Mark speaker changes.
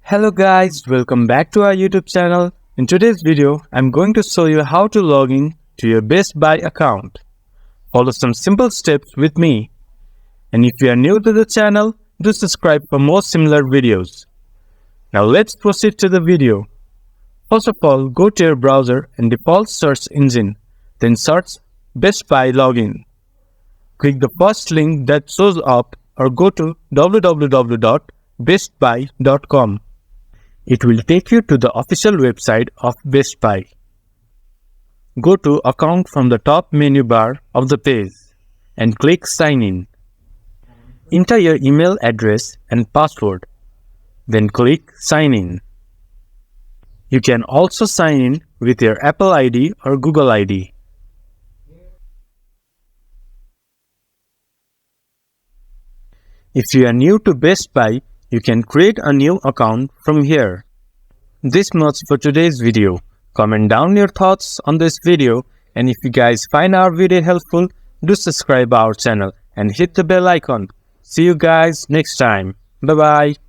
Speaker 1: Hello guys, welcome back to our YouTube channel. In today's video, I'm going to show you how to log in to your Best Buy account. Follow some simple steps with me. And if you are new to the channel, do subscribe for more similar videos. Now let's proceed to the video. First of all, go to your browser and default search engine, then search Best Buy Login. Click the first link that shows up or go to www.bestbuy.com. It will take you to the official website of Best Buy. Go to Account from the top menu bar of the page and click Sign In. Enter your email address and password. Then click Sign In. You can also sign in with your Apple ID or Google ID. If you are new to Best Buy, you can create a new account from here. This much for today's video. Comment down your thoughts on this video, and if you guys find our video helpful, do subscribe our channel and hit the bell icon. See you guys next time. Bye bye.